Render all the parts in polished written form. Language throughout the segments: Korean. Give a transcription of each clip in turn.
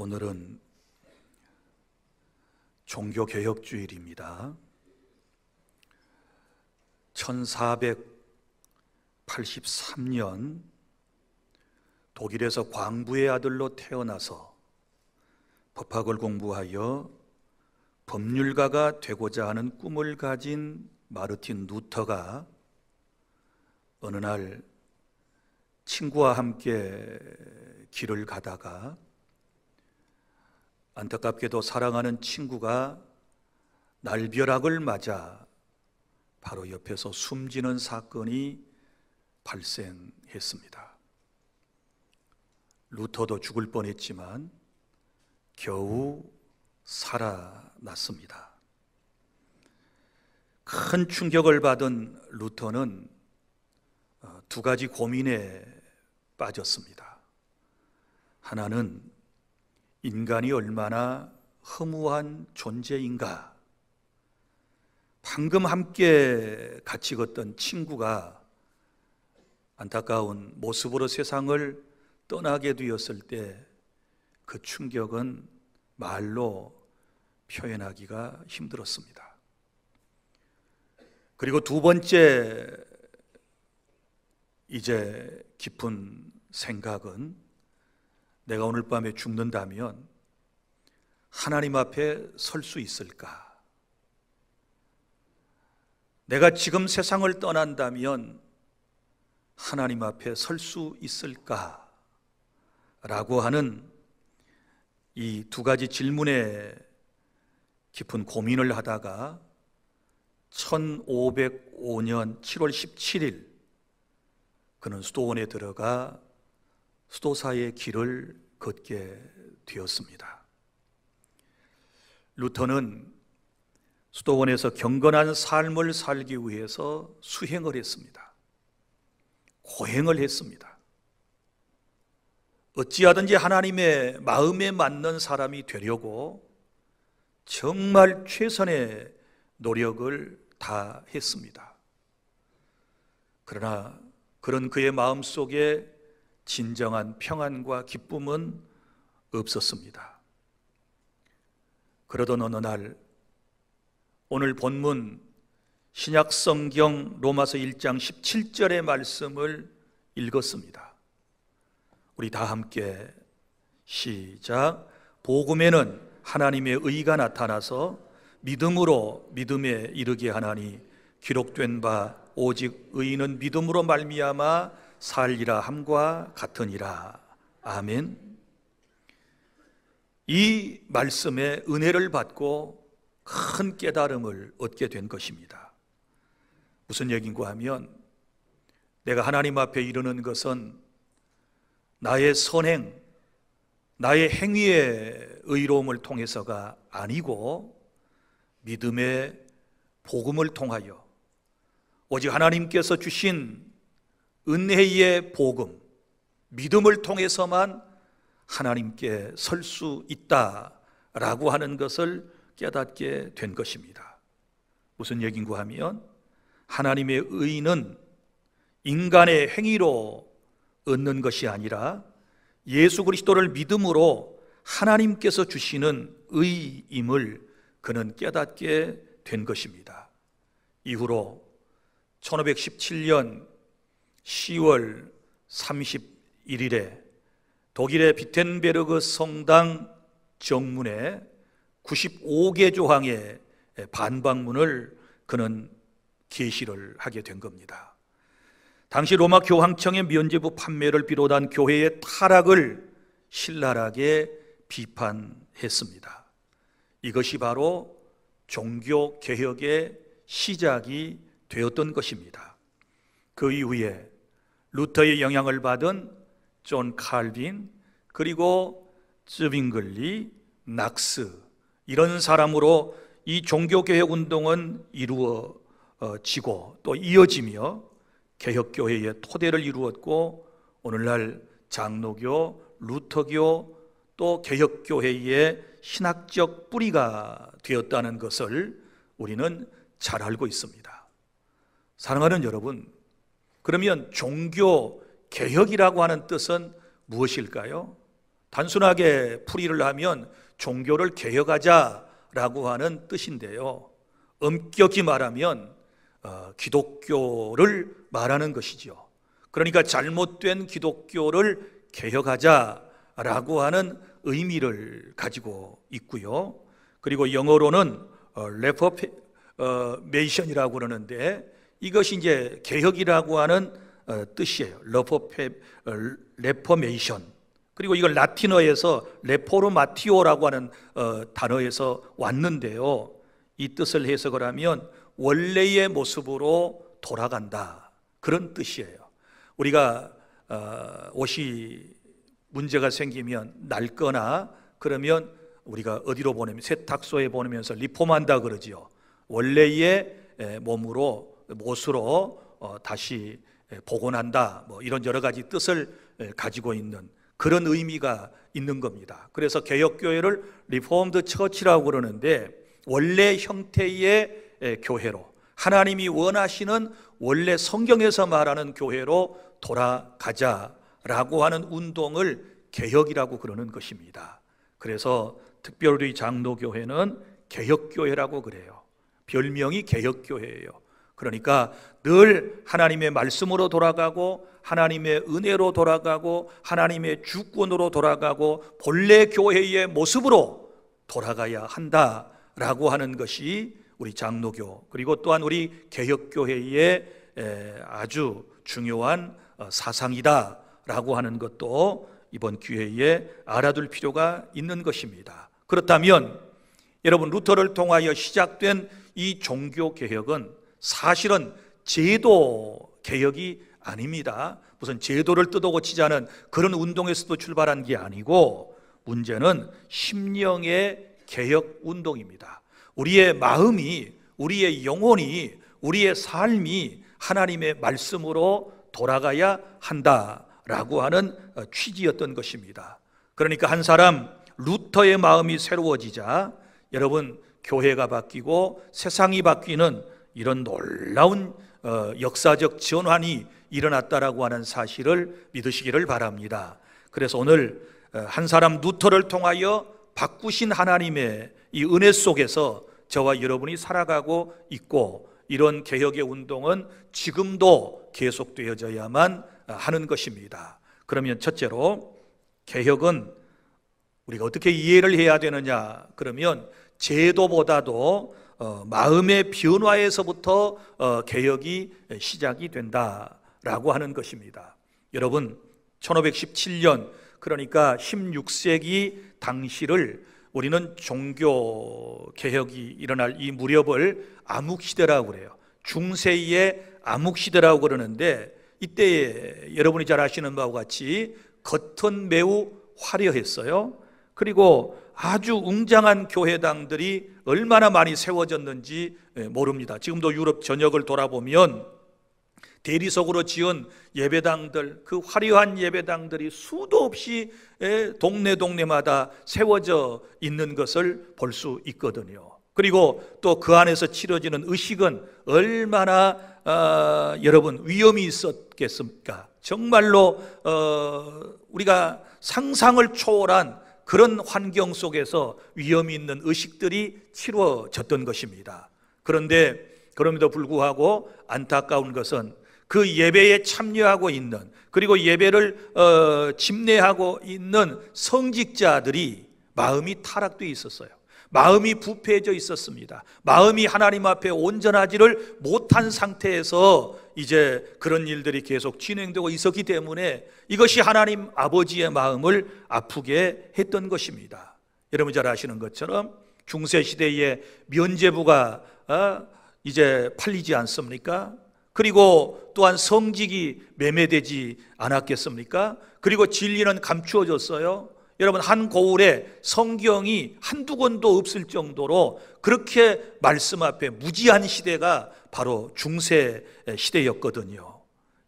오늘은 종교개혁주일입니다. 1483년 독일에서 광부의 아들로 태어나서 법학을 공부하여 법률가가 되고자 하는 꿈을 가진 마르틴 루터가 어느 날 친구와 함께 길을 가다가 안타깝게도 사랑하는 친구가 날벼락을 맞아 바로 옆에서 숨지는 사건이 발생했습니다. 루터도 죽을 뻔했지만 겨우 살아났습니다. 큰 충격을 받은 루터는 두 가지 고민에 빠졌습니다. 하나는 인간이 얼마나 허무한 존재인가. 방금 함께 같이 걷던 친구가 안타까운 모습으로 세상을 떠나게 되었을 때 그 충격은 말로 표현하기가 힘들었습니다. 그리고 두 번째 이제 깊은 생각은 내가 오늘 밤에 죽는다면 하나님 앞에 설 수 있을까? 내가 지금 세상을 떠난다면 하나님 앞에 설 수 있을까? 라고 하는 이 두 가지 질문에 깊은 고민을 하다가 1505년 7월 17일 그는 수도원에 들어가 수도사의 길을 걷게 되었습니다. 루터는 수도원에서 경건한 삶을 살기 위해서 수행을 했습니다. 고행을 했습니다. 어찌하든지 하나님의 마음에 맞는 사람이 되려고 정말 최선의 노력을 다했습니다. 그러나 그런 그의 마음속에 진정한 평안과 기쁨은 없었습니다. 그러던 어느 날 오늘 본문 신약성경 로마서 1장 17절의 말씀을 읽었습니다. 우리 다 함께 시작. 복음에는 하나님의 의가 나타나서 믿음으로 믿음에 이르게 하나니 기록된 바 오직 의인은 믿음으로 말미암아 살리라 함과 같으니라. 아멘. 이 말씀에 은혜를 받고 큰 깨달음을 얻게 된 것입니다. 무슨 얘기인가 하면 내가 하나님 앞에 이르는 것은 나의 선행, 나의 행위의 의로움을 통해서가 아니고 믿음의 복음을 통하여 오직 하나님께서 주신 은혜의 복음, 믿음을 통해서만 하나님께 설 수 있다라고 하는 것을 깨닫게 된 것입니다. 무슨 얘기인가 하면 하나님의 의는 인간의 행위로 얻는 것이 아니라 예수 그리스도를 믿음으로 하나님께서 주시는 의임을 그는 깨닫게 된 것입니다. 이후로 1517년 10월 31일에 독일의 비텐베르그 성당 정문에 95개 조항의 반박문을 그는 게시를 하게 된 겁니다. 당시 로마 교황청의 면죄부 판매를 비롯한 교회의 타락을 신랄하게 비판했습니다. 이것이 바로 종교개혁의 시작이 되었던 것입니다. 그 이후에 루터의 영향을 받은 존 칼빈 그리고 쯔빙글리, 낙스 이런 사람으로 이 종교개혁 운동은 이루어지고 또 이어지며 개혁교회의 토대를 이루었고 오늘날 장로교, 루터교 또 개혁교회의 신학적 뿌리가 되었다는 것을 우리는 잘 알고 있습니다. 사랑하는 여러분, 그러면 종교개혁이라고 하는 뜻은 무엇일까요? 단순하게 풀이를 하면 종교를 개혁하자라고 하는 뜻인데요, 엄격히 말하면 기독교를 말하는 것이죠. 그러니까 잘못된 기독교를 개혁하자라고 하는 의미를 가지고 있고요. 그리고 영어로는 레포메이션이라고 그러는데, 이것이 이제 개혁이라고 하는 뜻이에요. 레포메이션. 그리고 이걸 라틴어에서 레포르마티오라고 하는 단어에서 왔는데요, 이 뜻을 해석을 하면 원래의 모습으로 돌아간다, 그런 뜻이에요. 우리가 옷이 문제가 생기면 낡거나 그러면 우리가 어디로 보내면, 세탁소에 보내면서 리폼한다 그러지요. 원래의 몸으로, 못으로 다시 복원한다, 뭐 이런 여러 가지 뜻을 가지고 있는 그런 의미가 있는 겁니다. 그래서 개혁교회를 리포엄드 처치라고 그러는데, 원래 형태의 교회로, 하나님이 원하시는 원래 성경에서 말하는 교회로 돌아가자라고 하는 운동을 개혁이라고 그러는 것입니다. 그래서 특별히 장로교회는 개혁교회라고 그래요. 별명이 개혁교회예요. 그러니까 늘 하나님의 말씀으로 돌아가고, 하나님의 은혜로 돌아가고, 하나님의 주권으로 돌아가고, 본래 교회의 모습으로 돌아가야 한다라고 하는 것이 우리 장로교, 그리고 또한 우리 개혁교회의 아주 중요한 사상이다라고 하는 것도 이번 기회에 알아둘 필요가 있는 것입니다. 그렇다면 여러분, 루터를 통하여 시작된 이 종교개혁은 사실은 제도 개혁이 아닙니다. 무슨 제도를 뜯어고치자는 그런 운동에서도 출발한 게 아니고, 문제는 심령의 개혁 운동입니다. 우리의 마음이, 우리의 영혼이, 우리의 삶이 하나님의 말씀으로 돌아가야 한다라고 하는 취지였던 것입니다. 그러니까 한 사람 루터의 마음이 새로워지자 여러분, 교회가 바뀌고 세상이 바뀌는 이런 놀라운 역사적 전환이 일어났다라고 하는 사실을 믿으시기를 바랍니다. 그래서 오늘 한 사람 루터를 통하여 바꾸신 하나님의 이 은혜 속에서 저와 여러분이 살아가고 있고, 이런 개혁의 운동은 지금도 계속되어져야만 하는 것입니다. 그러면 첫째로, 개혁은 우리가 어떻게 이해를 해야 되느냐? 그러면 제도보다도 마음의 변화에서부터 개혁이 시작이 된다라고 하는 것입니다. 여러분, 1517년, 그러니까 16세기 당시를 우리는 종교 개혁이 일어날 이 무렵을 암흑시대라고 그래요. 중세의 암흑시대라고 그러는데, 이때 여러분이 잘 아시는 바와 같이 겉은 매우 화려했어요. 그리고 아주 웅장한 교회당들이 얼마나 많이 세워졌는지 모릅니다. 지금도 유럽 전역을 돌아보면 대리석으로 지은 예배당들, 그 화려한 예배당들이 수도 없이 동네마다 세워져 있는 것을 볼 수 있거든요. 그리고 또 그 안에서 치러지는 의식은 얼마나 여러분 위험이 있었겠습니까? 정말로 우리가 상상을 초월한 그런 환경 속에서 위험이 있는 의식들이 치러졌던 것입니다. 그런데 그럼에도 불구하고 안타까운 것은 그 예배에 참여하고 있는, 그리고 예배를 집례하고 있는 성직자들이 마음이 타락되어 있었어요. 마음이 부패해져 있었습니다. 마음이 하나님 앞에 온전하지를 못한 상태에서 이제 그런 일들이 계속 진행되고 있었기 때문에 이것이 하나님 아버지의 마음을 아프게 했던 것입니다. 여러분 잘 아시는 것처럼 중세시대에 면죄부가 이제 팔리지 않습니까? 그리고 또한 성직이 매매되지 않았겠습니까? 그리고 진리는 감추어졌어요. 여러분, 한 고을에 성경이 한두 권도 없을 정도로 그렇게 말씀 앞에 무지한 시대가 바로 중세 시대였거든요.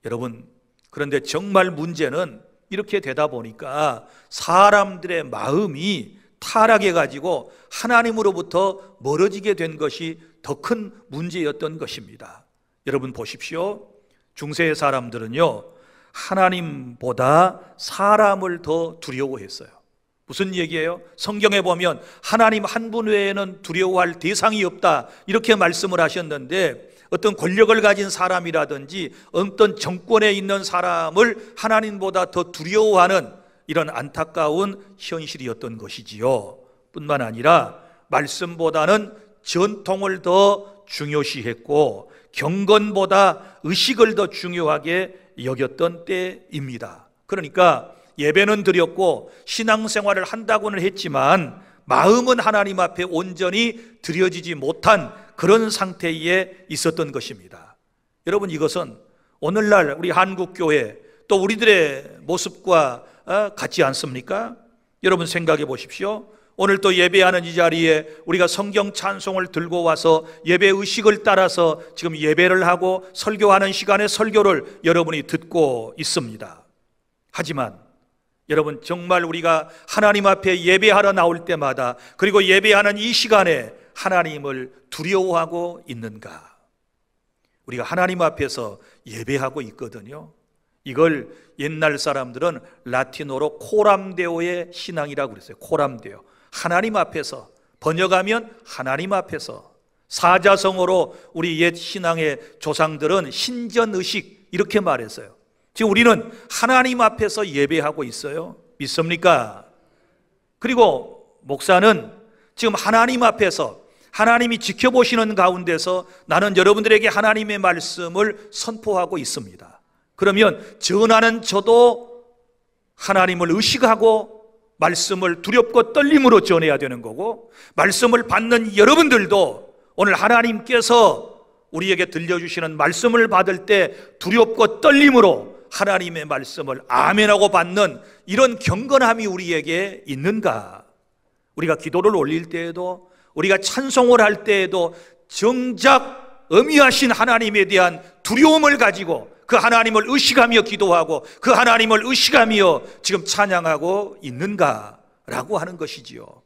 여러분, 그런데 정말 문제는 이렇게 되다 보니까 사람들의 마음이 타락해가지고 하나님으로부터 멀어지게 된 것이 더 큰 문제였던 것입니다. 여러분 보십시오. 중세의 사람들은요, 하나님보다 사람을 더 두려워했어요. 무슨 얘기예요? 성경에 보면 하나님 한 분 외에는 두려워할 대상이 없다 이렇게 말씀을 하셨는데, 어떤 권력을 가진 사람이라든지 어떤 정권에 있는 사람을 하나님보다 더 두려워하는 이런 안타까운 현실이었던 것이지요. 뿐만 아니라 말씀보다는 전통을 더 중요시했고 경건보다 의식을 더 중요하게 여겼던 때입니다. 그러니까 예배는 드렸고 신앙생활을 한다고는 했지만 마음은 하나님 앞에 온전히 드려지지 못한 그런 상태에 있었던 것입니다. 여러분, 이것은 오늘날 우리 한국교회 또 우리들의 모습과 같지 않습니까? 여러분 생각해 보십시오. 오늘 또 예배하는 이 자리에 우리가 성경 찬송을 들고 와서 예배 의식을 따라서 지금 예배를 하고 설교하는 시간에 설교를 여러분이 듣고 있습니다. 하지만 여러분, 정말 우리가 하나님 앞에 예배하러 나올 때마다, 그리고 예배하는 이 시간에 하나님을 두려워하고 있는가? 우리가 하나님 앞에서 예배하고 있거든요. 이걸 옛날 사람들은 라틴어로 코람데오의 신앙이라고 그랬어요. 코람데오. 하나님 앞에서, 번역하면 하나님 앞에서. 사자성어로 우리 옛 신앙의 조상들은 신전의식 이렇게 말했어요. 지금 우리는 하나님 앞에서 예배하고 있어요. 믿습니까? 그리고 목사는 지금 하나님 앞에서, 하나님이 지켜보시는 가운데서 나는 여러분들에게 하나님의 말씀을 선포하고 있습니다. 그러면 전하는 저도 하나님을 의식하고 말씀을 두렵고 떨림으로 전해야 되는 거고, 말씀을 받는 여러분들도 오늘 하나님께서 우리에게 들려주시는 말씀을 받을 때 두렵고 떨림으로 하나님의 말씀을 아멘하고 받는 이런 경건함이 우리에게 있는가? 우리가 기도를 올릴 때에도, 우리가 찬송을 할 때에도 정작 어미하신 하나님에 대한 두려움을 가지고 그 하나님을 의식하며 기도하고 그 하나님을 의식하며 지금 찬양하고 있는가라고 하는 것이지요.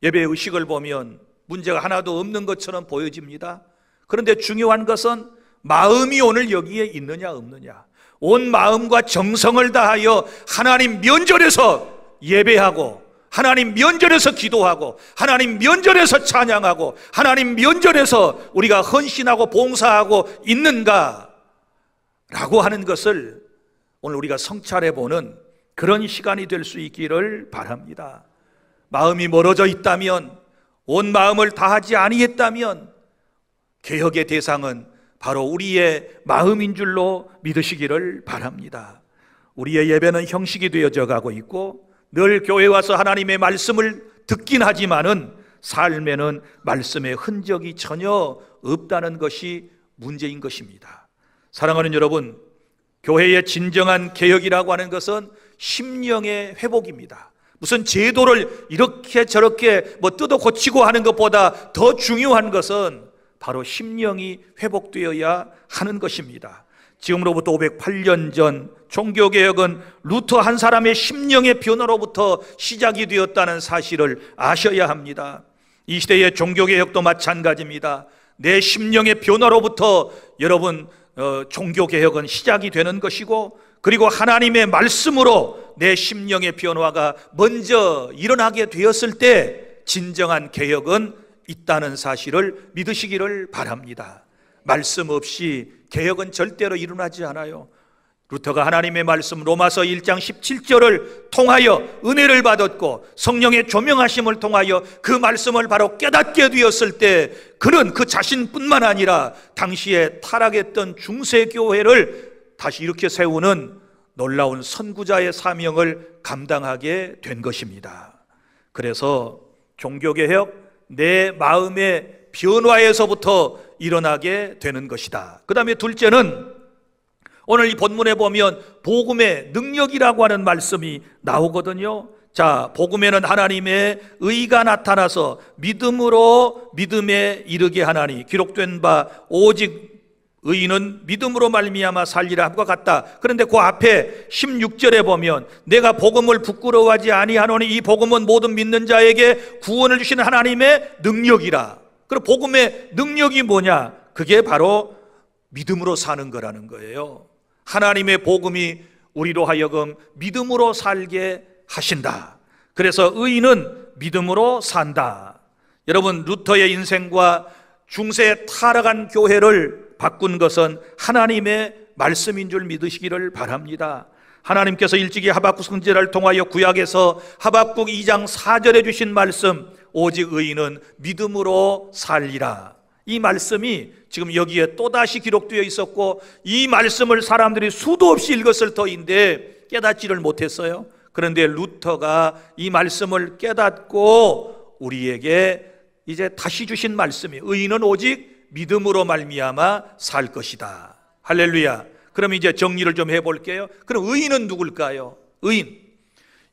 예배 의식을 보면 문제가 하나도 없는 것처럼 보여집니다. 그런데 중요한 것은 마음이 오늘 여기에 있느냐 없느냐. 온 마음과 정성을 다하여 하나님 면전에서 예배하고, 하나님 면전에서 기도하고, 하나님 면전에서 찬양하고, 하나님 면전에서 우리가 헌신하고 봉사하고 있는가 라고 하는 것을 오늘 우리가 성찰해 보는 그런 시간이 될 수 있기를 바랍니다. 마음이 멀어져 있다면, 온 마음을 다하지 아니했다면 개혁의 대상은 바로 우리의 마음인 줄로 믿으시기를 바랍니다. 우리의 예배는 형식이 되어져 가고 있고 늘 교회 와서 하나님의 말씀을 듣긴 하지만은 삶에는 말씀의 흔적이 전혀 없다는 것이 문제인 것입니다. 사랑하는 여러분, 교회의 진정한 개혁이라고 하는 것은 심령의 회복입니다. 무슨 제도를 이렇게 저렇게 뜯어 고치고 하는 것보다 더 중요한 것은 바로 심령이 회복되어야 하는 것입니다. 지금으로부터 508년 전 종교개혁은 루터 한 사람의 심령의 변화로부터 시작이 되었다는 사실을 아셔야 합니다. 이 시대의 종교개혁도 마찬가지입니다. 내 심령의 변화로부터 여러분 종교개혁은 시작이 되는 것이고, 그리고 하나님의 말씀으로 내 심령의 변화가 먼저 일어나게 되었을 때 진정한 개혁은 있다는 사실을 믿으시기를 바랍니다. 말씀 없이 개혁은 절대로 일어나지 않아요. 루터가 하나님의 말씀 로마서 1장 17절을 통하여 은혜를 받았고 성령의 조명하심을 통하여 그 말씀을 바로 깨닫게 되었을 때 그는 그 자신뿐만 아니라 당시에 타락했던 중세교회를 다시 이렇게 세우는 놀라운 선구자의 사명을 감당하게 된 것입니다. 그래서 종교개혁, 내 마음의 변화에서부터 일어나게 되는 것이다. 그 다음에 둘째는 오늘 이 본문에 보면 복음의 능력이라고 하는 말씀이 나오거든요. 자, 복음에는 하나님의 의가 나타나서 믿음으로 믿음에 이르게 하나니 기록된 바 오직 의인은 믿음으로 말미암아 살리라 함과 같다. 그런데 그 앞에 16절에 보면 내가 복음을 부끄러워하지 아니하노니 이 복음은 모든 믿는 자에게 구원을 주시는 하나님의 능력이라. 그럼 복음의 능력이 뭐냐? 그게 바로 믿음으로 사는 거라는 거예요. 하나님의 복음이 우리로 하여금 믿음으로 살게 하신다. 그래서 의인은 믿음으로 산다. 여러분, 루터의 인생과 중세 타락한 교회를 바꾼 것은 하나님의 말씀인 줄 믿으시기를 바랍니다. 하나님께서 일찍이 하박국 선지자를 통하여 구약에서 하박국 2장 4절에 주신 말씀, 오직 의인은 믿음으로 살리라. 이 말씀이 지금 여기에 또다시 기록되어 있었고, 이 말씀을 사람들이 수도 없이 읽었을 터인데 깨닫지를 못했어요. 그런데 루터가 이 말씀을 깨닫고 우리에게 이제 다시 주신 말씀이, 의인은 오직 믿음으로 말미암아 살 것이다. 할렐루야. 그럼 이제 정리를 좀 해볼게요. 그럼 의인은 누굴까요? 의인,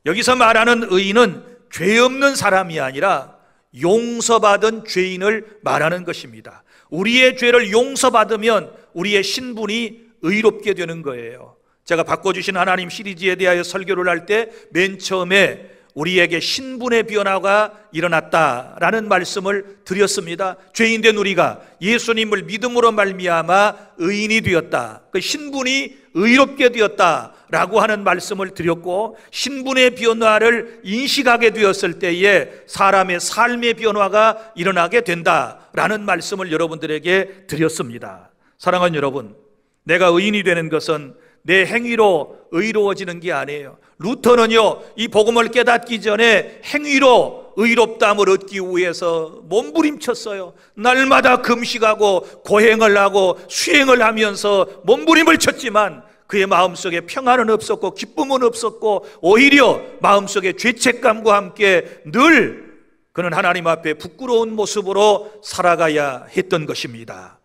여기서 말하는 의인은 죄 없는 사람이 아니라 용서받은 죄인을 말하는 것입니다. 우리의 죄를 용서받으면 우리의 신분이 의롭게 되는 거예요. 제가 바꿔주신 하나님 시리즈에 대하여 설교를 할 때 맨 처음에 우리에게 신분의 변화가 일어났다라는 말씀을 드렸습니다. 죄인된 우리가 예수님을 믿음으로 말미암아 의인이 되었다, 그 신분이 의롭게 되었다라고 하는 말씀을 드렸고, 신분의 변화를 인식하게 되었을 때에 사람의 삶의 변화가 일어나게 된다라는 말씀을 여러분들에게 드렸습니다. 사랑하는 여러분, 내가 의인이 되는 것은 내 행위로 의로워지는 게 아니에요. 루터는요, 이 복음을 깨닫기 전에 행위로 의롭다함을 얻기 위해서 몸부림쳤어요. 날마다 금식하고 고행을 하고 수행을 하면서 몸부림을 쳤지만 그의 마음속에 평안은 없었고 기쁨은 없었고, 오히려 마음속에 죄책감과 함께 늘 그는 하나님 앞에 부끄러운 모습으로 살아가야 했던 것입니다.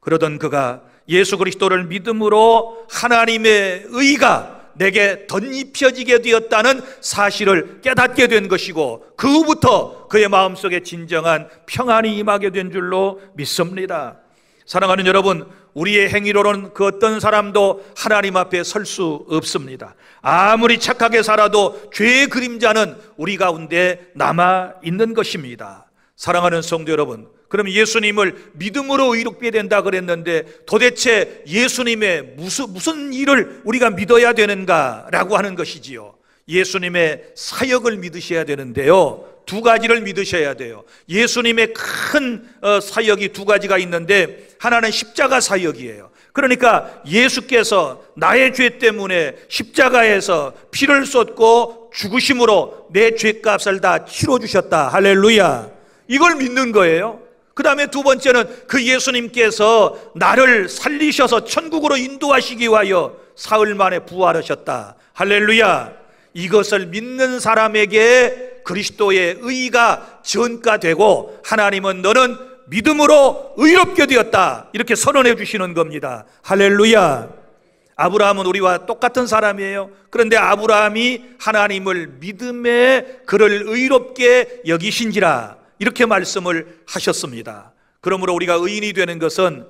그러던 그가 예수 그리스도를 믿음으로 하나님의 의가 내게 덧입혀지게 되었다는 사실을 깨닫게 된 것이고, 그 후부터 그의 마음속에 진정한 평안이 임하게 된 줄로 믿습니다. 사랑하는 여러분, 우리의 행위로는 그 어떤 사람도 하나님 앞에 설 수 없습니다. 아무리 착하게 살아도 죄의 그림자는 우리 가운데 남아 있는 것입니다. 사랑하는 성도 여러분, 그럼 예수님을 믿음으로 의롭게 된다 그랬는데 도대체 예수님의 무슨 일을 우리가 믿어야 되는가라고 하는 것이지요. 예수님의 사역을 믿으셔야 되는데요, 두 가지를 믿으셔야 돼요. 예수님의 큰 사역이 두 가지가 있는데, 하나는 십자가 사역이에요. 그러니까 예수께서 나의 죄 때문에 십자가에서 피를 쏟고 죽으심으로 내 죄값을 다 치러주셨다. 할렐루야. 이걸 믿는 거예요. 그 다음에 두 번째는 그 예수님께서 나를 살리셔서 천국으로 인도하시기 위하여 사흘 만에 부활하셨다. 할렐루야. 이것을 믿는 사람에게 그리스도의 의가 전가되고, 하나님은 너는 믿음으로 의롭게 되었다, 이렇게 선언해 주시는 겁니다. 할렐루야. 아브라함은 우리와 똑같은 사람이에요. 그런데 아브라함이 하나님을 믿음에 그를 의롭게 여기신지라 이렇게 말씀을 하셨습니다. 그러므로 우리가 의인이 되는 것은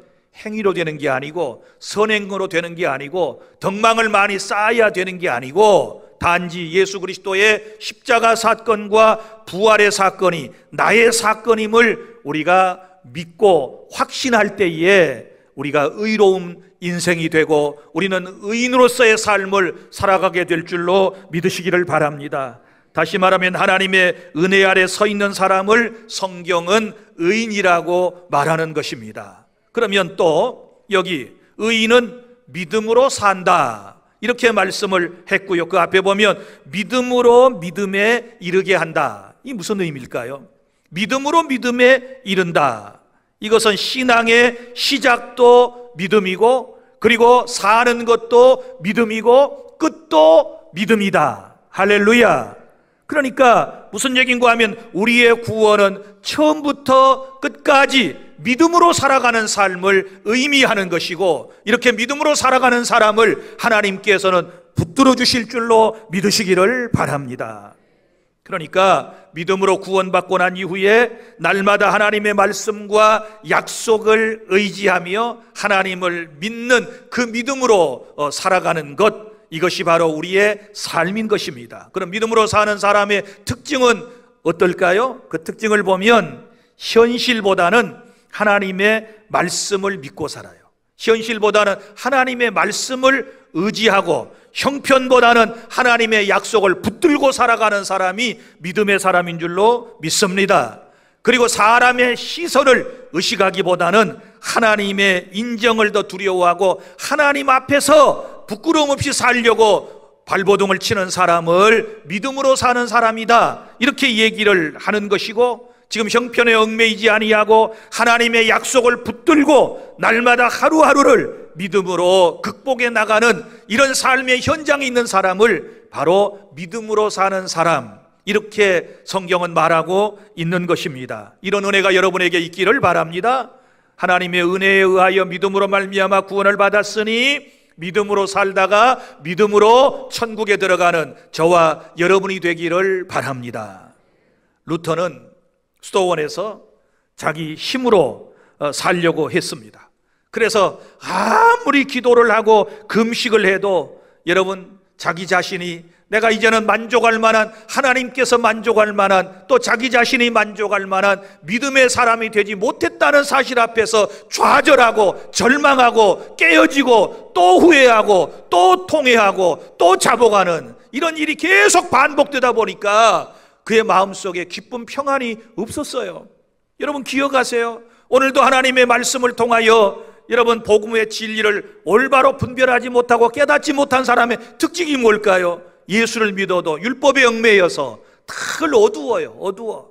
행위로 되는 게 아니고, 선행으로 되는 게 아니고, 덕망을 많이 쌓아야 되는 게 아니고, 단지 예수 그리스도의 십자가 사건과 부활의 사건이 나의 사건임을 우리가 믿고 확신할 때에 우리가 의로운 인생이 되고 우리는 의인으로서의 삶을 살아가게 될 줄로 믿으시기를 바랍니다. 다시 말하면 하나님의 은혜 아래 서 있는 사람을 성경은 의인이라고 말하는 것입니다. 그러면 또 여기 의인은 믿음으로 산다 이렇게 말씀을 했고요, 그 앞에 보면 믿음으로 믿음에 이르게 한다. 이 무슨 의미일까요? 믿음으로 믿음에 이른다. 이것은 신앙의 시작도 믿음이고, 그리고 사는 것도 믿음이고, 끝도 믿음이다. 할렐루야. 그러니까 무슨 얘기인가 하면 우리의 구원은 처음부터 끝까지 믿음으로 살아가는 삶을 의미하는 것이고, 이렇게 믿음으로 살아가는 사람을 하나님께서는 붙들어 주실 줄로 믿으시기를 바랍니다. 그러니까 믿음으로 구원받고 난 이후에 날마다 하나님의 말씀과 약속을 의지하며 하나님을 믿는 그 믿음으로 살아가는 것, 이것이 바로 우리의 삶인 것입니다. 그럼 믿음으로 사는 사람의 특징은 어떨까요? 그 특징을 보면 현실보다는 하나님의 말씀을 믿고 살아요. 현실보다는 하나님의 말씀을 의지하고 형편보다는 하나님의 약속을 붙들고 살아가는 사람이 믿음의 사람인 줄로 믿습니다. 그리고 사람의 시선을 의식하기보다는 하나님의 인정을 더 두려워하고 하나님 앞에서 부끄러움 없이 살려고 발버둥을 치는 사람을 믿음으로 사는 사람이다, 이렇게 얘기를 하는 것이고, 지금 형편에 얽매이지 아니하고 하나님의 약속을 붙들고 날마다 하루하루를 믿음으로 극복해 나가는 이런 삶의 현장에 있는 사람을 바로 믿음으로 사는 사람, 이렇게 성경은 말하고 있는 것입니다. 이런 은혜가 여러분에게 있기를 바랍니다. 하나님의 은혜에 의하여 믿음으로 말미암아 구원을 받았으니 믿음으로 살다가 믿음으로 천국에 들어가는 저와 여러분이 되기를 바랍니다. 루터는 수도원에서 자기 힘으로 살려고 했습니다. 그래서 아무리 기도를 하고 금식을 해도 여러분, 자기 자신이 내가 이제는 만족할 만한, 하나님께서 만족할 만한, 또 자기 자신이 만족할 만한 믿음의 사람이 되지 못했다는 사실 앞에서 좌절하고 절망하고 깨어지고 또 후회하고 또 통회하고 또 자복하는 이런 일이 계속 반복되다 보니까 그의 마음속에 기쁨 평안이 없었어요. 여러분 기억하세요. 오늘도 하나님의 말씀을 통하여 여러분 복음의 진리를 올바로 분별하지 못하고 깨닫지 못한 사람의 특징이 뭘까요? 예수를 믿어도 율법에 얽매여서 늘 어두워.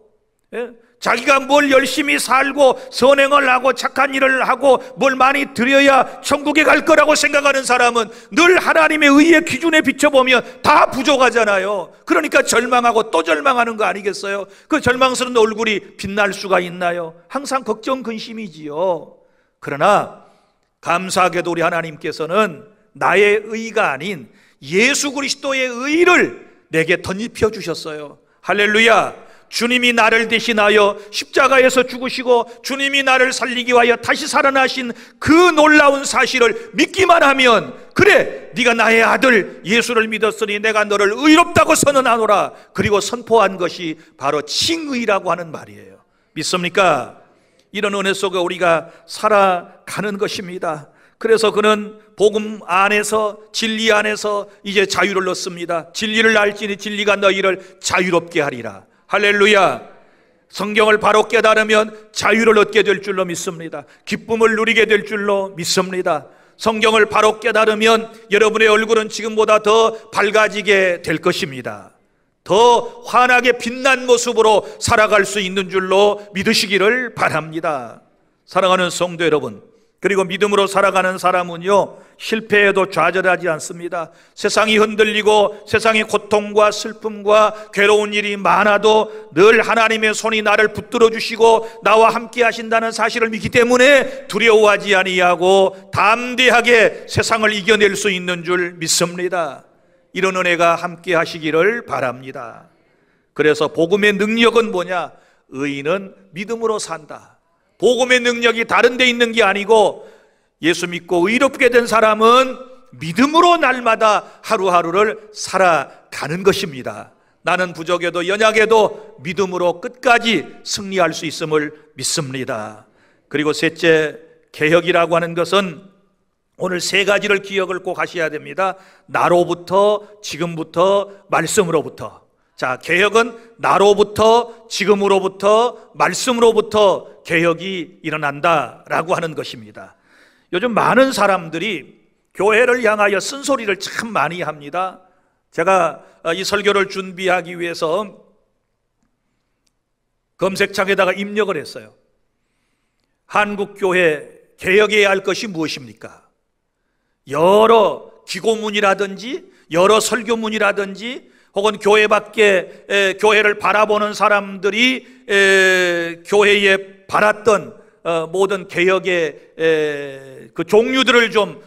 예? 자기가 뭘 열심히 살고 선행을 하고 착한 일을 하고 뭘 많이 드려야 천국에 갈 거라고 생각하는 사람은 늘 하나님의 의의 기준에 비춰보면 다 부족하잖아요. 그러니까 절망하고 또 절망하는 거 아니겠어요? 그 절망스러운 얼굴이 빛날 수가 있나요? 항상 걱정 근심이지요. 그러나 감사하게도 우리 하나님께서는 나의 의가 아닌 예수 그리스도의 의를 내게 덧입혀 주셨어요. 할렐루야. 주님이 나를 대신하여 십자가에서 죽으시고 주님이 나를 살리기 위하여 다시 살아나신 그 놀라운 사실을 믿기만 하면, 그래 네가 나의 아들 예수를 믿었으니 내가 너를 의롭다고 선언하노라, 그리고 선포한 것이 바로 칭의라고 하는 말이에요. 믿습니까? 이런 은혜 속에 우리가 살아가는 것입니다. 그래서 그는 복음 안에서, 진리 안에서 이제 자유를 얻습니다. 진리를 알지니 진리가 너희를 자유롭게 하리라. 할렐루야. 성경을 바로 깨달으면 자유를 얻게 될 줄로 믿습니다. 기쁨을 누리게 될 줄로 믿습니다. 성경을 바로 깨달으면 여러분의 얼굴은 지금보다 더 밝아지게 될 것입니다. 더 환하게 빛난 모습으로 살아갈 수 있는 줄로 믿으시기를 바랍니다. 사랑하는 성도 여러분, 그리고 믿음으로 살아가는 사람은요, 실패해도 좌절하지 않습니다. 세상이 흔들리고 세상의 고통과 슬픔과 괴로운 일이 많아도 늘 하나님의 손이 나를 붙들어 주시고 나와 함께 하신다는 사실을 믿기 때문에 두려워하지 아니하고 담대하게 세상을 이겨낼 수 있는 줄 믿습니다. 이런 은혜가 함께 하시기를 바랍니다. 그래서 복음의 능력은 뭐냐? 의인은 믿음으로 산다. 복음의 능력이 다른 데 있는 게 아니고 예수 믿고 의롭게 된 사람은 믿음으로 날마다 하루하루를 살아가는 것입니다. 나는 부족해도 연약해도 믿음으로 끝까지 승리할 수 있음을 믿습니다. 그리고 셋째, 개혁이라고 하는 것은 오늘 세 가지를 기억을 꼭 하셔야 됩니다. 나로부터, 지금부터, 말씀으로부터. 자, 개혁은 나로부터, 지금으로부터, 말씀으로부터 개혁이 일어난다라고 하는 것입니다. 요즘 많은 사람들이 교회를 향하여 쓴소리를 참 많이 합니다. 제가 이 설교를 준비하기 위해서 검색창에다가 입력을 했어요. 한국교회 개혁해야 할 것이 무엇입니까? 여러 기고문이라든지 여러 설교문이라든지 혹은 교회 밖에 교회를 바라보는 사람들이 교회에 바랐던 모든 개혁의 그 종류들을 좀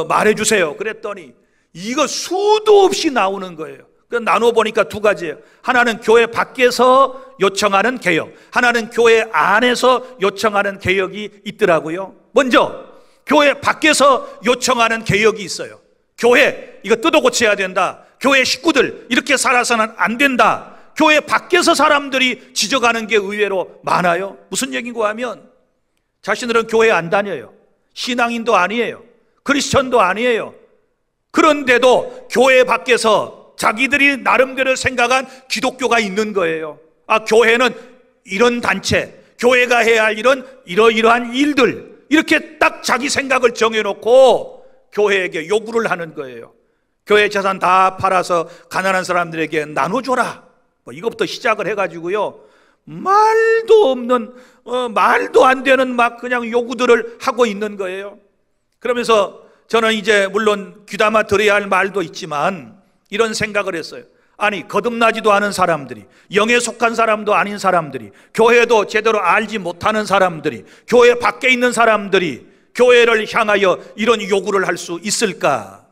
말해주세요. 그랬더니 이거 수도 없이 나오는 거예요. 나눠보니까 두 가지예요. 하나는 교회 밖에서 요청하는 개혁, 하나는 교회 안에서 요청하는 개혁이 있더라고요. 먼저 교회 밖에서 요청하는 개혁이 있어요. 교회 이거 뜯어 고쳐야 된다. 교회 식구들 이렇게 살아서는 안 된다. 교회 밖에서 사람들이 지적하는 게 의외로 많아요. 무슨 얘기인가 하면 자신들은 교회 안 다녀요. 신앙인도 아니에요. 크리스천도 아니에요. 그런데도 교회 밖에서 자기들이 나름대로 생각한 기독교가 있는 거예요. 교회는 이런 단체, 교회가 해야 할 일은 이러이러한 일들, 이렇게 딱 자기 생각을 정해놓고 교회에게 요구를 하는 거예요. 교회 재산 다 팔아서 가난한 사람들에게 나눠줘라, 이것부터 시작을 해가지고요, 말도 없는 말도 안 되는 막 그냥 요구들을 하고 있는 거예요. 그러면서 저는 이제 물론 귀담아 들어야 할 말도 있지만 이런 생각을 했어요. 아니, 거듭나지도 않은 사람들이, 영에 속한 사람도 아닌 사람들이, 교회도 제대로 알지 못하는 사람들이, 교회 밖에 있는 사람들이 교회를 향하여 이런 요구를 할 수 있을까?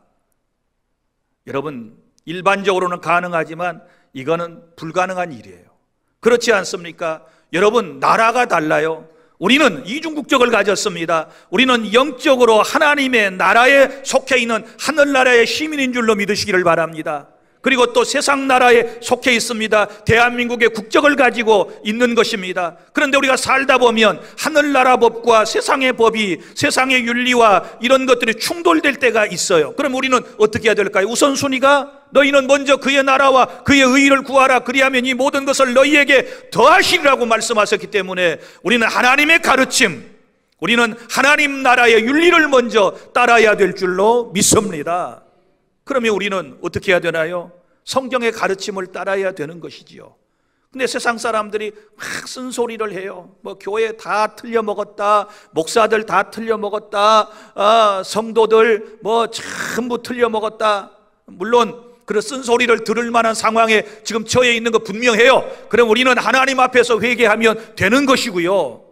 여러분, 일반적으로는 가능하지만 이거는 불가능한 일이에요. 그렇지 않습니까? 여러분, 나라가 달라요. 우리는 이중국적을 가졌습니다. 우리는 영적으로 하나님의 나라에 속해 있는 하늘나라의 시민인 줄로 믿으시기를 바랍니다. 그리고 또 세상 나라에 속해 있습니다. 대한민국의 국적을 가지고 있는 것입니다. 그런데 우리가 살다 보면 하늘나라 법과 세상의 법이, 세상의 윤리와 이런 것들이 충돌될 때가 있어요. 그럼 우리는 어떻게 해야 될까요? 우선순위가 너희는 먼저 그의 나라와 그의 의의를 구하라, 그리하면 이 모든 것을 너희에게 더하시리라고 말씀하셨기 때문에 우리는 하나님의 가르침, 우리는 하나님 나라의 윤리를 먼저 따라야 될 줄로 믿습니다. 그러면 우리는 어떻게 해야 되나요? 성경의 가르침을 따라야 되는 것이지요. 근데 세상 사람들이 막 쓴소리를 해요. 교회 다 틀려먹었다, 목사들 다 틀려먹었다, 성도들 전부 틀려먹었다. 물론 그런 쓴소리를 들을 만한 상황에 지금 처해 있는 거 분명해요. 그럼 우리는 하나님 앞에서 회개하면 되는 것이고요,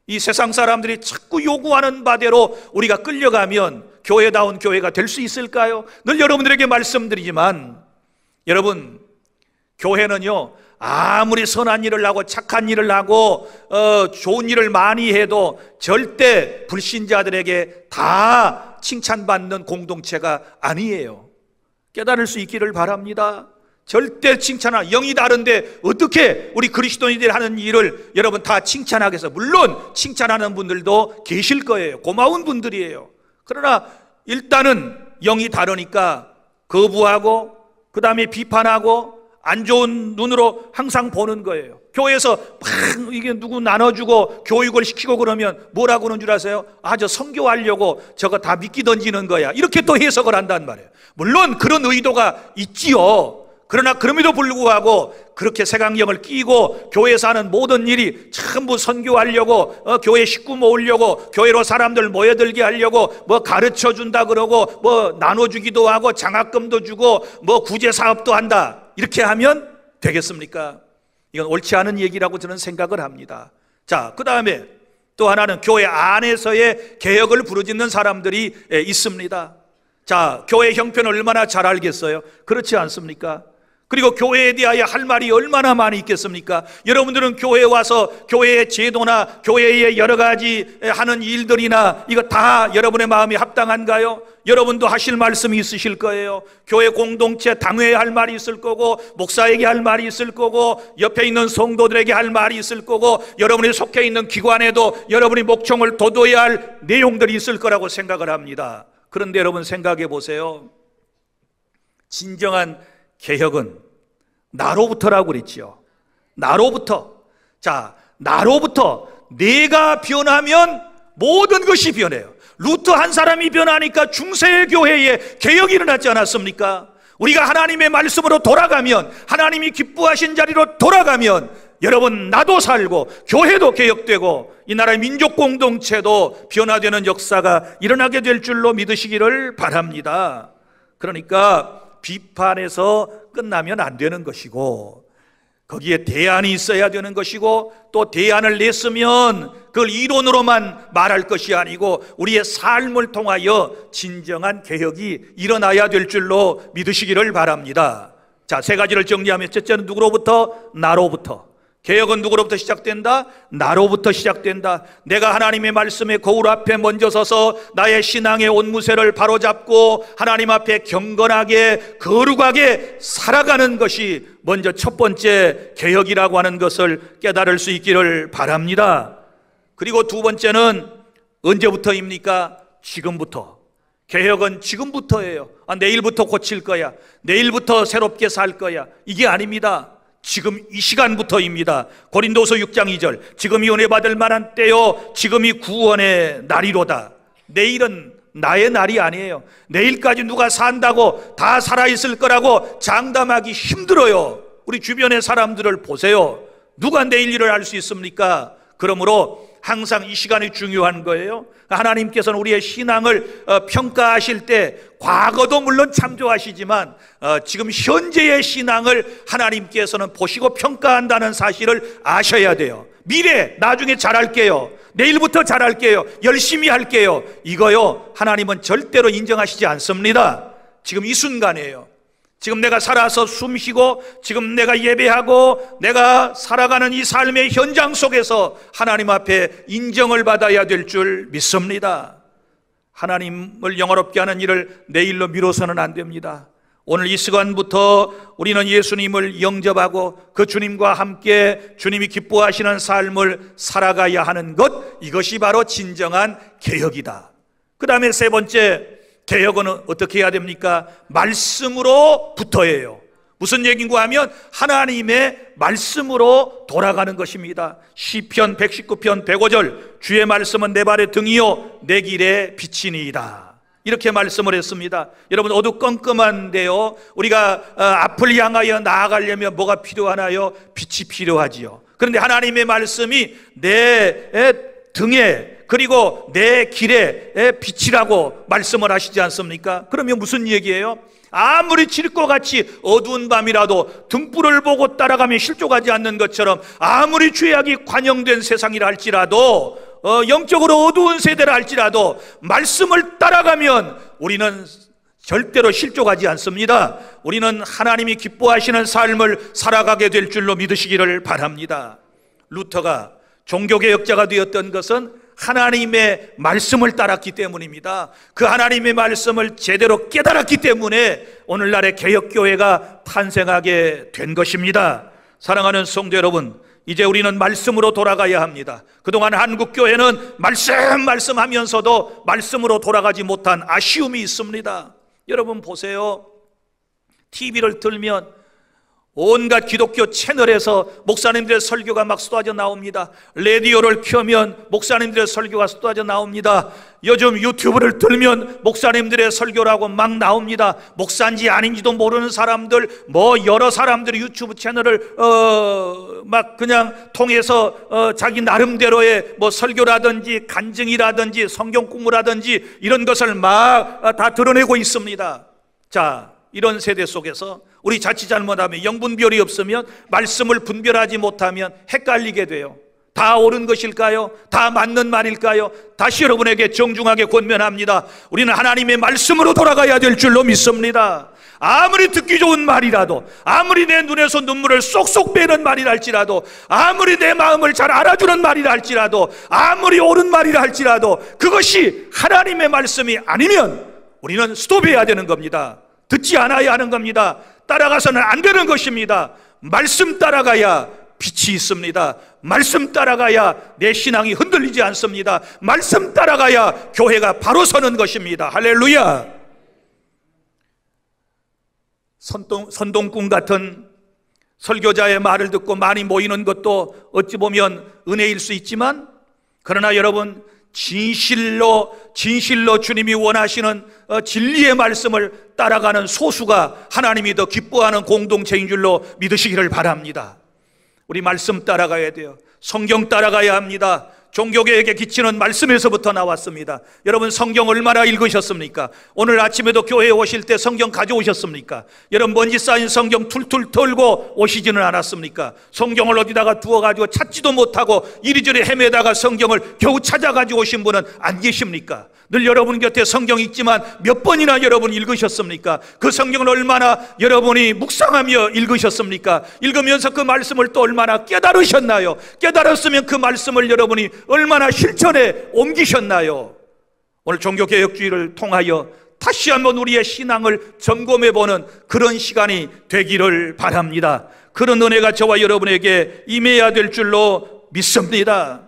이 세상 사람들이 자꾸 요구하는 바대로 우리가 끌려가면 교회다운 교회가 될 수 있을까요? 늘 여러분들에게 말씀드리지만, 여러분, 교회는요, 아무리 선한 일을 하고 착한 일을 하고 좋은 일을 많이 해도 절대 불신자들에게 다 칭찬받는 공동체가 아니에요. 깨달을 수 있기를 바랍니다. 절대 영이 다른데 어떻게 우리 그리스도인들이 하는 일을 여러분 다 칭찬하겠어요? 물론 칭찬하는 분들도 계실 거예요. 고마운 분들이에요. 그러나 일단은 영이 다르니까 거부하고 그 다음에 비판하고 안 좋은 눈으로 항상 보는 거예요. 교회에서 막 이게 누구 나눠주고 교육을 시키고 그러면 뭐라고 그러는 줄 아세요? 저 선교하려고 저거 다 미끼 던지는 거야, 이렇게 또 해석을 한단 말이에요. 물론 그런 의도가 있지요. 그러나 그럼에도 불구하고 그렇게 색안경을 끼고 교회에서 하는 모든 일이 전부 선교하려고, 교회 식구 모으려고, 교회로 사람들 모여들게 하려고 가르쳐 준다 그러고 나눠주기도 하고 장학금도 주고 구제사업도 한다, 이렇게 하면 되겠습니까? 이건 옳지 않은 얘기라고 저는 생각을 합니다. 자, 그 다음에 또 하나는 교회 안에서의 개혁을 부르짖는 사람들이 있습니다. 자, 교회 형편을 얼마나 잘 알겠어요? 그렇지 않습니까? 그리고 교회에 대하여 할 말이 얼마나 많이 있겠습니까? 여러분들은 교회에 와서 교회의 제도나 교회의 여러 가지 하는 일들이나 이거 다 여러분의 마음이 합당한가요? 여러분도 하실 말씀이 있으실 거예요. 교회 공동체 당회에 할 말이 있을 거고, 목사에게 할 말이 있을 거고, 옆에 있는 성도들에게 할 말이 있을 거고, 여러분이 속해 있는 기관에도 여러분이 목청을 돋워야 할 내용들이 있을 거라고 생각을 합니다. 그런데 여러분 생각해 보세요. 진정한 개혁은 나로부터라고 그랬지요. 나로부터. 자, 나로부터 내가 변하면 모든 것이 변해요. 루터 한 사람이 변하니까 중세 교회에 개혁이 일어났지 않았습니까? 우리가 하나님의 말씀으로 돌아가면, 하나님이 기뻐하신 자리로 돌아가면 여러분 나도 살고 교회도 개혁되고 이 나라의 민족 공동체도 변화되는 역사가 일어나게 될 줄로 믿으시기를 바랍니다. 그러니까 비판에서 끝나면 안 되는 것이고, 거기에 대안이 있어야 되는 것이고, 또 대안을 냈으면 그걸 이론으로만 말할 것이 아니고 우리의 삶을 통하여 진정한 개혁이 일어나야 될 줄로 믿으시기를 바랍니다. 자, 세 가지를 정리하면, 첫째는 누구로부터? 나로부터. 개혁은 누구로부터 시작된다? 나로부터 시작된다. 내가 하나님의 말씀의 거울 앞에 먼저 서서 나의 신앙의 옷무새를 바로잡고 하나님 앞에 경건하게 거룩하게 살아가는 것이 먼저 첫 번째 개혁이라고 하는 것을 깨달을 수 있기를 바랍니다. 그리고 두 번째는 언제부터입니까? 지금부터. 개혁은 지금부터예요. 내일부터 고칠 거야, 내일부터 새롭게 살 거야, 이게 아닙니다. 지금 이 시간부터입니다. 고린도서 6장 2절, 지금이 은혜 받을 만한 때요, 지금이 구원의 날이로다. 내일은 나의 날이 아니에요. 내일까지 누가 산다고 다 살아있을 거라고 장담하기 힘들어요. 우리 주변의 사람들을 보세요. 누가 내일 일을 알 수 있습니까? 그러므로 항상 이 시간이 중요한 거예요. 하나님께서는 우리의 신앙을 평가하실 때 과거도 물론 참조하시지만 지금 현재의 신앙을 하나님께서는 보시고 평가한다는 사실을 아셔야 돼요. 미래, 나중에 잘할게요, 내일부터 잘할게요, 열심히 할게요, 이거요, 하나님은 절대로 인정하시지 않습니다. 지금 이 순간이에요. 지금 내가 살아서 숨쉬고 지금 내가 예배하고 내가 살아가는 이 삶의 현장 속에서 하나님 앞에 인정을 받아야 될 줄 믿습니다. 하나님을 영화롭게 하는 일을 내일로 미뤄서는 안 됩니다. 오늘 이 시간부터 우리는 예수님을 영접하고 그 주님과 함께 주님이 기뻐하시는 삶을 살아가야 하는 것, 이것이 바로 진정한 개혁이다. 그 다음에 세 번째, 개혁은 어떻게 해야 됩니까? 말씀으로부터예요. 무슨 얘기인가 하면 하나님의 말씀으로 돌아가는 것입니다. 시편 119편 105절, 주의 말씀은 내 발의 등이요 내 길의 빛이니이다, 이렇게 말씀을 했습니다. 여러분, 어두컴컴한데요, 우리가 앞을 향하여 나아가려면 뭐가 필요하나요? 빛이 필요하지요. 그런데 하나님의 말씀이 내 등에 그리고 내 길에 빛이라고 말씀을 하시지 않습니까? 그러면 무슨 얘기예요? 아무리 칠것 같이 어두운 밤이라도 등불을 보고 따라가면 실족하지 않는 것처럼, 아무리 죄악이 관영된 세상이라 할지라도, 영적으로 어두운 세대라 할지라도 말씀을 따라가면 우리는 절대로 실족하지 않습니다. 우리는 하나님이 기뻐하시는 삶을 살아가게 될 줄로 믿으시기를 바랍니다. 루터가 종교개혁자가 되었던 것은 하나님의 말씀을 따랐기 때문입니다. 그 하나님의 말씀을 제대로 깨달았기 때문에 오늘날의 개혁교회가 탄생하게 된 것입니다. 사랑하는 성도 여러분, 이제 우리는 말씀으로 돌아가야 합니다. 그동안 한국교회는 말씀하면서도 말씀으로 돌아가지 못한 아쉬움이 있습니다. 여러분 보세요. TV를 틀면 온갖 기독교 채널에서 목사님들의 설교가 막 쏟아져 나옵니다. 라디오를 켜면 목사님들의 설교가 쏟아져 나옵니다. 요즘 유튜브를 틀면 목사님들의 설교라고 막 나옵니다. 목사인지 아닌지도 모르는 사람들, 여러 사람들이 유튜브 채널을 막 그냥 통해서 자기 나름대로의 설교라든지 간증이라든지 성경 공부라든지 이런 것을 막 다 드러내고 있습니다. 자, 이런 세대 속에서 우리 자칫 잘못하면, 영분별이 없으면, 말씀을 분별하지 못하면 헷갈리게 돼요. 다 옳은 것일까요? 다 맞는 말일까요? 다시 여러분에게 정중하게 권면합니다. 우리는 하나님의 말씀으로 돌아가야 될 줄로 믿습니다. 아무리 듣기 좋은 말이라도, 아무리 내 눈에서 눈물을 쏙쏙 빼는 말이라 할지라도, 아무리 내 마음을 잘 알아주는 말이라 할지라도, 아무리 옳은 말이라 할지라도 그것이 하나님의 말씀이 아니면 우리는 스톱해야 되는 겁니다. 듣지 않아야 하는 겁니다. 따라가서는 안 되는 것입니다. 말씀 따라가야 빛이 있습니다. 말씀 따라가야 내 신앙이 흔들리지 않습니다. 말씀 따라가야 교회가 바로 서는 것입니다. 할렐루야. 선동꾼 같은 설교자의 말을 듣고 많이 모이는 것도 어찌 보면 은혜일 수 있지만, 그러나 여러분, 진실로 주님이 원하시는 진리의 말씀을 따라가는 소수가 하나님이 더 기뻐하는 공동체인 줄로 믿으시기를 바랍니다. 우리 말씀 따라가야 돼요. 성경 따라가야 합니다. 종교개혁에 기치는 말씀에서부터 나왔습니다. 여러분, 성경 얼마나 읽으셨습니까? 오늘 아침에도 교회에 오실 때 성경 가져오셨습니까? 여러분, 먼지 쌓인 성경 툴툴 털고 오시지는 않았습니까? 성경을 어디다가 두어가지고 찾지도 못하고 이리저리 헤매다가 성경을 겨우 찾아가지고 오신 분은 안 계십니까? 늘 여러분 곁에 성경 있지만 몇 번이나 여러분 읽으셨습니까? 그 성경을 얼마나 여러분이 묵상하며 읽으셨습니까? 읽으면서 그 말씀을 또 얼마나 깨달으셨나요? 깨달았으면 그 말씀을 여러분이 얼마나 실천에 옮기셨나요? 오늘 종교개혁주의를 통하여 다시 한번 우리의 신앙을 점검해보는 그런 시간이 되기를 바랍니다. 그런 은혜가 저와 여러분에게 임해야 될 줄로 믿습니다.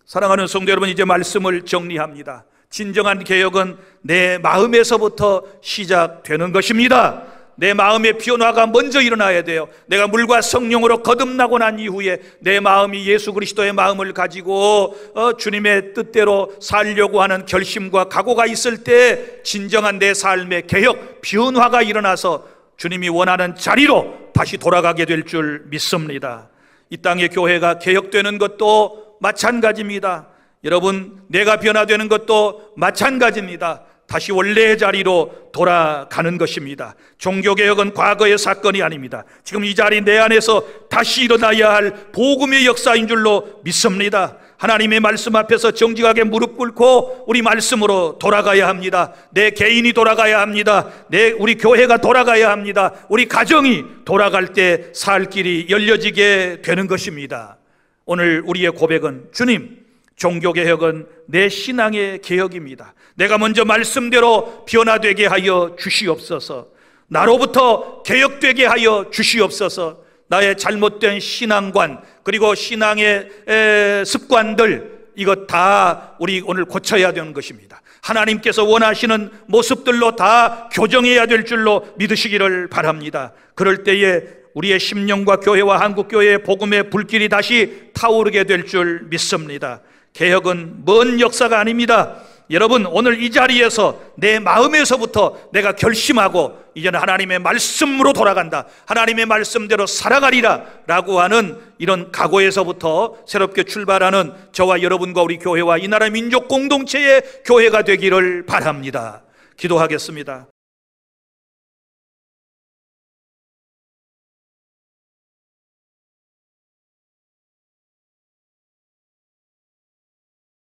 사랑하는 성도 여러분, 이제 말씀을 정리합니다. 진정한 개혁은 내 마음에서부터 시작되는 것입니다. 내 마음의 변화가 먼저 일어나야 돼요. 내가 물과 성령으로 거듭나고 난 이후에 내 마음이 예수 그리스도의 마음을 가지고 주님의 뜻대로 살려고 하는 결심과 각오가 있을 때 진정한 내 삶의 개혁, 변화가 일어나서 주님이 원하는 자리로 다시 돌아가게 될 줄 믿습니다. 이 땅의 교회가 개혁되는 것도 마찬가지입니다. 여러분, 내가 변화되는 것도 마찬가지입니다. 다시 원래의 자리로 돌아가는 것입니다. 종교개혁은 과거의 사건이 아닙니다. 지금 이 자리 내 안에서 다시 일어나야 할 복음의 역사인 줄로 믿습니다. 하나님의 말씀 앞에서 정직하게 무릎 꿇고 우리 말씀으로 돌아가야 합니다. 내 개인이 돌아가야 합니다. 우리 교회가 돌아가야 합니다. 우리 가정이 돌아갈 때 살 길이 열려지게 되는 것입니다. 오늘 우리의 고백은 주님, 종교개혁은 내 신앙의 개혁입니다. 내가 먼저 말씀대로 변화되게 하여 주시옵소서. 나로부터 개혁되게 하여 주시옵소서. 나의 잘못된 신앙관 그리고 신앙의 습관들, 이것 다 우리 오늘 고쳐야 되는 것입니다. 하나님께서 원하시는 모습들로 다 교정해야 될 줄로 믿으시기를 바랍니다. 그럴 때에 우리의 심령과 교회와 한국교회의 복음의 불길이 다시 타오르게 될 줄 믿습니다. 개혁은 먼 역사가 아닙니다. 여러분, 오늘 이 자리에서 내 마음에서부터 내가 결심하고 이제는 하나님의 말씀으로 돌아간다, 하나님의 말씀대로 살아가리라 라고 하는 이런 각오에서부터 새롭게 출발하는 저와 여러분과 우리 교회와 이 나라 민족 공동체의 교회가 되기를 바랍니다. 기도하겠습니다.